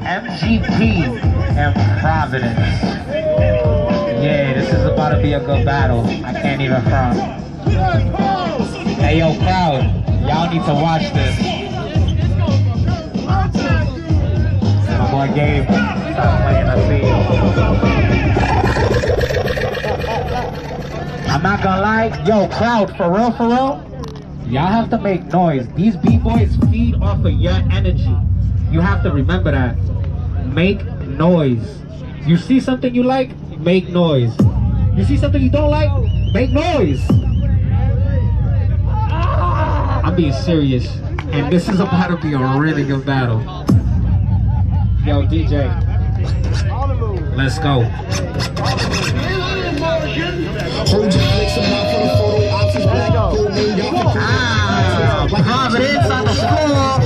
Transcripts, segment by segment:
MGP and Providence. Yeah, this is about to be a good battle. I can't even front. Hey, yo, crowd, y'all need to watch this. My boy Gabe, stop playing, I see you. I'm not gonna lie, yo, crowd, for real, y'all have to make noise. These B-boys feed off of your energy. You have to remember that. Make noise. You see something you like, make noise. You see something you don't like, make noise. I'm being serious, and this is about to be a really good battle. Yo, DJ, let's go. Providence on the floor.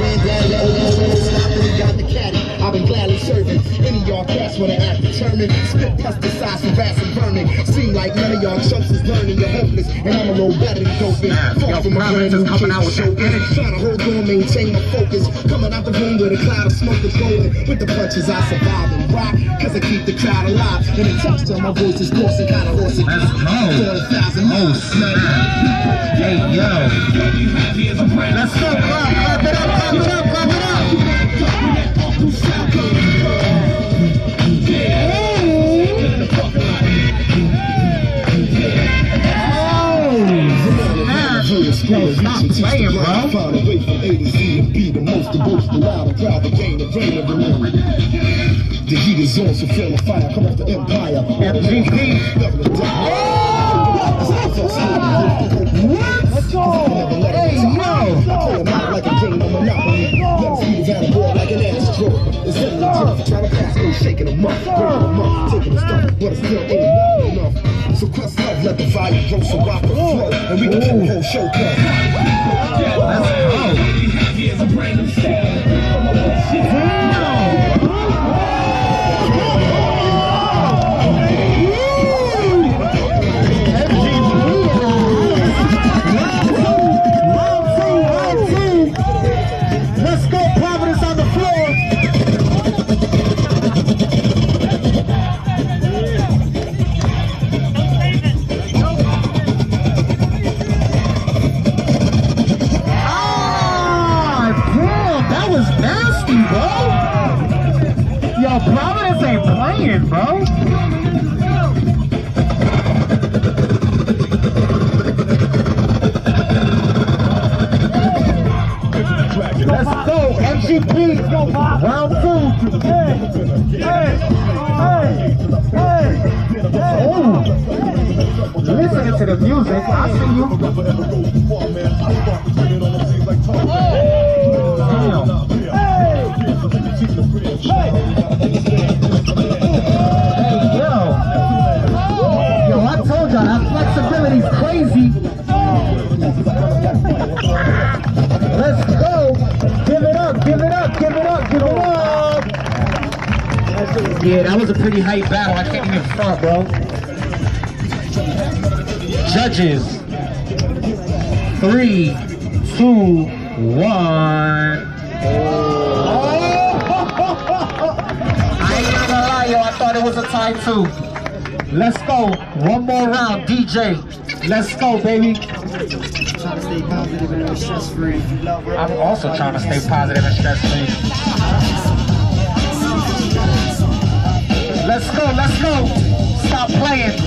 I've been gladly serving any of y'all cats when I act determined. Spit pesticides from rats and vermin. Seem like none of y'all chumps is learning. You're hopeless, and I'm a little better than doping. Far from my brand new coming out with that energy. Trying to hold on, maintain my focus. Coming out the room with a cloud of smoke is rolling. With the punches I survive and rock, cause I keep the crowd alive. And the texture of my voice is coarse and kinda hoarse. Let's go. Oh, snap. Hey, yo. Let's go, clap it up, clap it up, clap it up. Yo, stop playing, bro. Find a way from A to Z and be the most devoted, loud and proud to gain the reign of the Lord. The heat is on, so feel the fire. Come off the empire. MGP. Let's go. Hey, yo. Like a game of Monopoly. Let us move out of board like an astronaut. It's in the turf, trying to pass, no shaking them up, breaking them up, taking the stuff, but it still ain't loud enough. So quest love, let the fire grow, so rock the flow, and we can kill the whole show. Let's go, Providence on the floor. Yo, Providence ain't playing, bro. Let's go, MGP, round 2. Oh, listening to the music, I see you. Damn. Yo, I told y'all that flexibility's crazy. Let's go. Give it up, give it up, give it up, give it up. Yeah, that was a pretty hype battle. I can't even front, bro. Judges. 3, 2, 1. Yo, I thought it was a tie too. Let's go. One more round, DJ. Let's go, baby. I'm also trying to stay positive and stress-free. Let's go, let's go. Stop playing.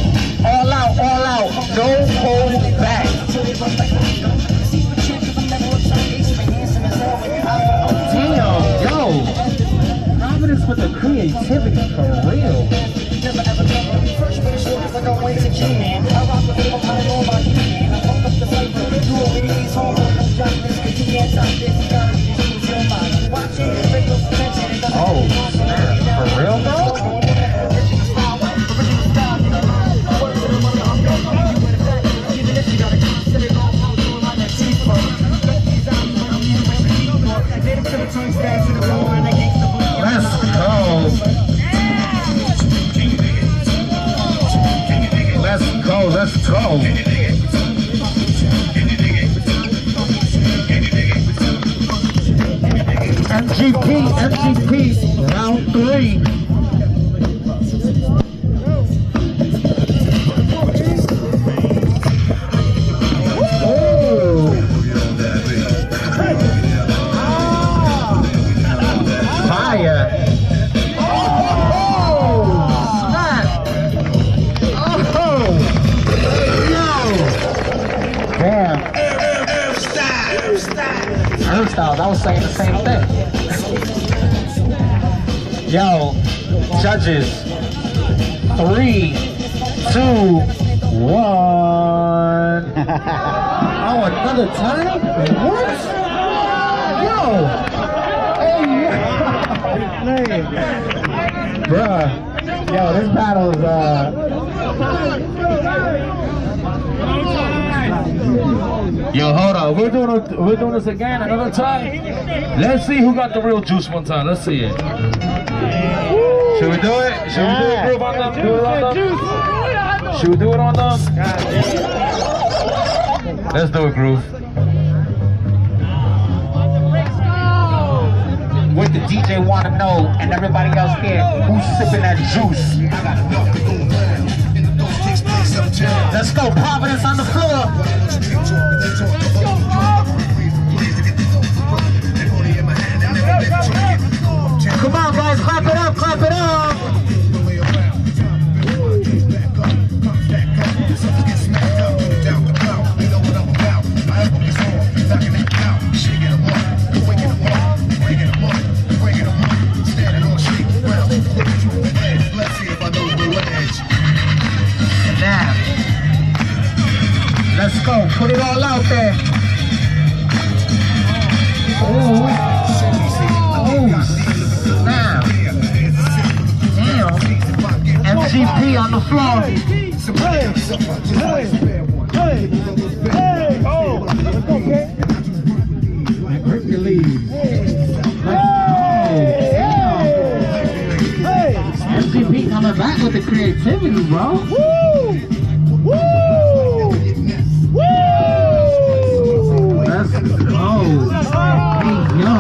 All out, all out. No hold back. Damn, yo. Providence with the creativity, for real. Oh, snap. For real, bro? Let's go. MGP, round 3. Styles, I was saying the same thing. Yo, judges, 3, 2, 1. Oh, another time? What? Yo, hey, bruh, yo, this battle is Yo, hold on. We're doing this again another time. Let's see who got the real juice one time. Let's see it. Should we do it? Should we do it, Groove, on them? Do it on them? Should we do it on them? Let's do it, Groove. What the DJ want to know, and everybody else here, who's sipping that juice? Let's go, Providence on the floor. Come on, guys, clap it up, clap it up. Now, let's go, put it all out there. Now, damn, MGP on the floor. Grip your lead. MGP coming back with the creativity, bro. Let's go. Hey, yo.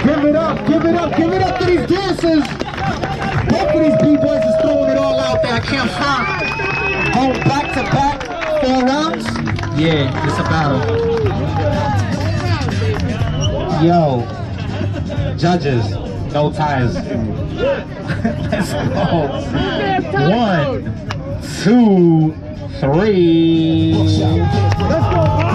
Give it up, give it up, give it up to these dancers. Both of these B-boys is throwing it all out there. I can't front. Going back to back, 4 rounds. Yeah, it's a battle. Yo, judges, no ties. Let's go. 1, 2, 3. Let's go.